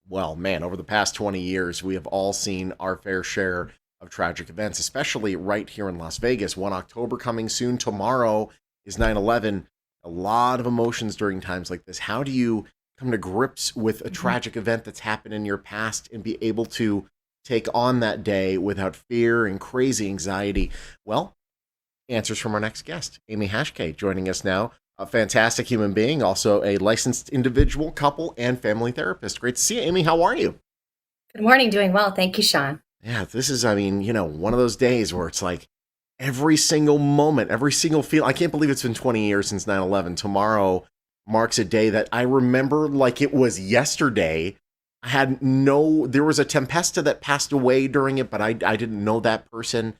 Well, man, over the past 20 years, we have all seen our fair share of tragic events, especially right here in Las Vegas. 1 October coming soon. Tomorrow is 9/11. A lot of emotions during times like this. How do you come to grips with a Mhm. tragic event that's happened in your past and be able to take on that day without fear and crazy anxiety? Well, answers from our next guest, Amy Hashke, joining us now. A fantastic human being, also a licensed individual, couple, and family therapist. Great to see you, Amy. How are you? Good morning. Doing well. Thank you, Sean. Yeah, this is, I mean, one of those days where it's like every single moment, every single feel. I can't believe it's been 20 years since 9/11. Tomorrow marks a day that I remember like it was yesterday. There was a Tempesta that passed away during it, but I didn't know that person.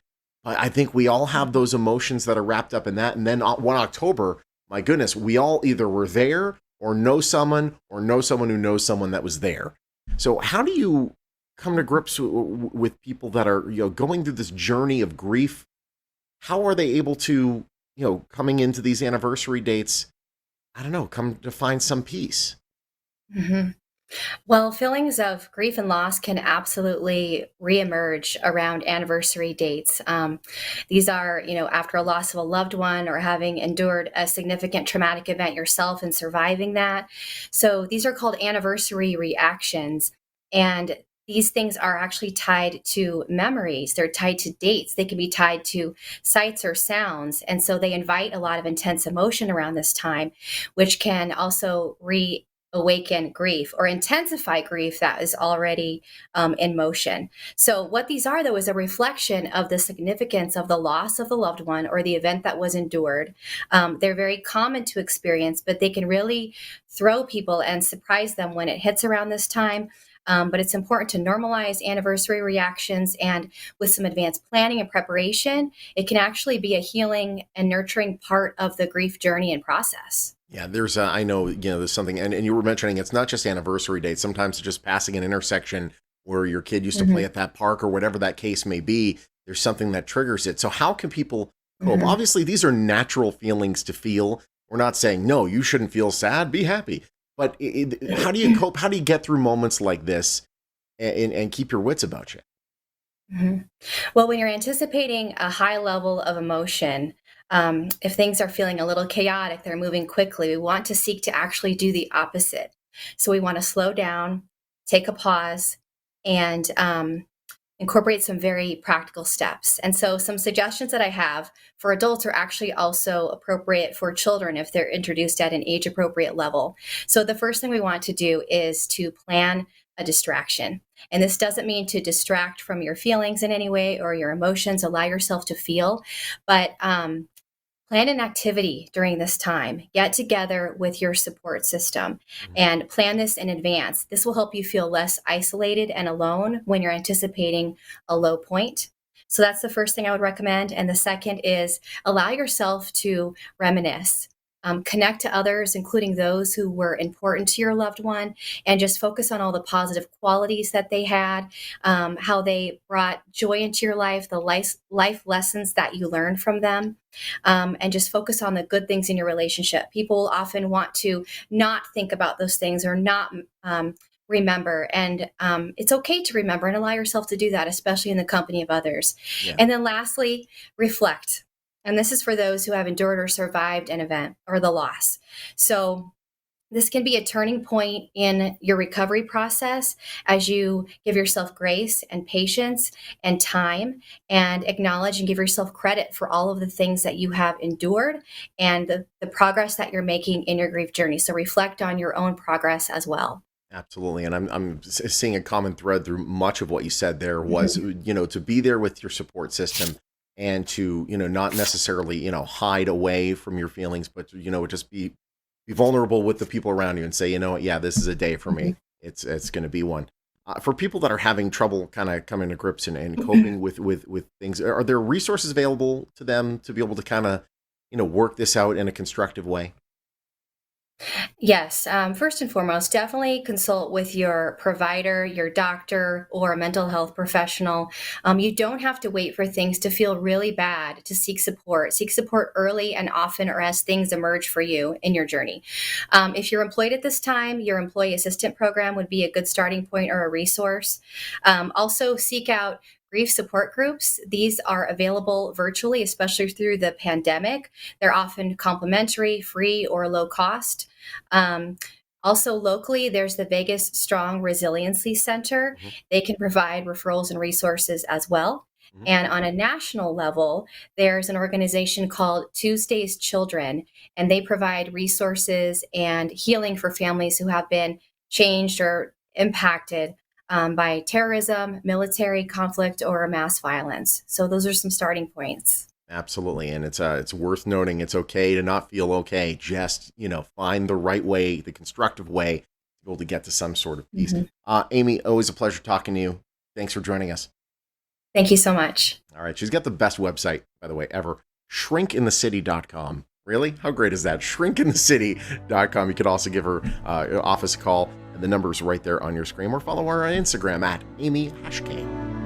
I think we all have those emotions that are wrapped up in that. And then 1 October, my goodness, we all either were there or know someone who knows someone that was there. So how do you come to grips with people that are going through this journey of grief? How are they able to coming into these anniversary dates, I don't know, come to find some peace? hmm Well, feelings of grief and loss can absolutely reemerge around anniversary dates. These are, after a loss of a loved one or having endured a significant traumatic event yourself and surviving that. So these are called anniversary reactions. And these things are actually tied to memories. They're tied to dates. They can be tied to sights or sounds. And so they invite a lot of intense emotion around this time, which can also awaken grief or intensify grief that is already in motion. So, what these are, though, is a reflection of the significance of the loss of the loved one or the event that was endured. They're very common to experience, but they can really throw people and surprise them when it hits around this time. But it's important to normalize anniversary reactions, and with some advanced planning and preparation, it can actually be a healing and nurturing part of the grief journey and process. Yeah, I know, there's something, and you were mentioning it's not just anniversary dates. Sometimes it's just passing an intersection where your kid used to play hmm at that park or whatever that case may be. There's something that triggers it. So how can people cope? hmm Obviously, these are natural feelings to feel. We're not saying, no, you shouldn't feel sad, be happy. But how do you cope? How do you get through moments like this and keep your wits about you? Mhm. Well, when you're anticipating a high level of emotion, if things are feeling a little chaotic, they're moving quickly, we want to seek to actually do the opposite. So we want to slow down, take a pause, and incorporate some very practical steps. And so, some suggestions that I have for adults are actually also appropriate for children if they're introduced at an age appropriate level. So, the first thing we want to do is to plan a distraction. And this doesn't mean to distract from your feelings in any way or your emotions, allow yourself to feel, but plan an activity during this time. Get together with your support system Mhm. and plan this in advance. This will help you feel less isolated and alone when you're anticipating a low point. So that's the first thing I would recommend. And the second is allow yourself to reminisce. Connect to others, including those who were important to your loved one, and just focus on all the positive qualities that they had, how they brought joy into your life, the life lessons that you learned from them, and just focus on the good things in your relationship. People often want to not think about those things or not remember. And it's okay to remember and allow yourself to do that, especially in the company of others. Yeah. And then lastly, reflect. And this is for those who have endured or survived an event or the loss. So, this can be a turning point in your recovery process as you give yourself grace and patience and time and acknowledge and give yourself credit for all of the things that you have endured and the progress that you're making in your grief journey. So reflect on your own progress as well. Absolutely, and seeing a common thread through much of what you said there was, Mhm. to be there with your support system and to, not necessarily, hide away from your feelings, but to, just be vulnerable with the people around you and say, you know what, yeah, this is a day for me. It's going to be one. For people that are having trouble kind of coming to grips and Mhm. coping with things, are there resources available to them to be able to kind of, work this out in a constructive way? Yes, first and foremost, definitely consult with your provider, your doctor, or a mental health professional. You don't have to wait for things to feel really bad to seek support. Seek support early and often, or as things emerge for you in your journey. If you're employed at this time, your employee assistant program would be a good starting point or a resource. Also, seek out grief support groups. These are available virtually, especially through the pandemic. They're often complimentary, free, or low cost. Um, Also, locally, there's the Vegas Strong Resiliency Center. Mhm, They can provide referrals and resources as well. mhm. And on a national level, there's an organization called Tuesday's Children, and they provide resources and healing for families who have been changed or impacted by terrorism, military conflict, or mass violence. So, those are some starting points. Absolutely, and it's worth noting it's okay to not feel okay. Just find the right way, the constructive way to be able to get to some sort of peace. Mhm. Amy, always a pleasure talking to you. Thanks for joining us. Thank you so much. All right, she's got the best website, by the way, ever. Shrinkinthecity.com. Really? How great is that? Shrinkinthecity.com. You could also give her office a call, and the number's right there on your screen, or follow her on Instagram at Amy Hashkane.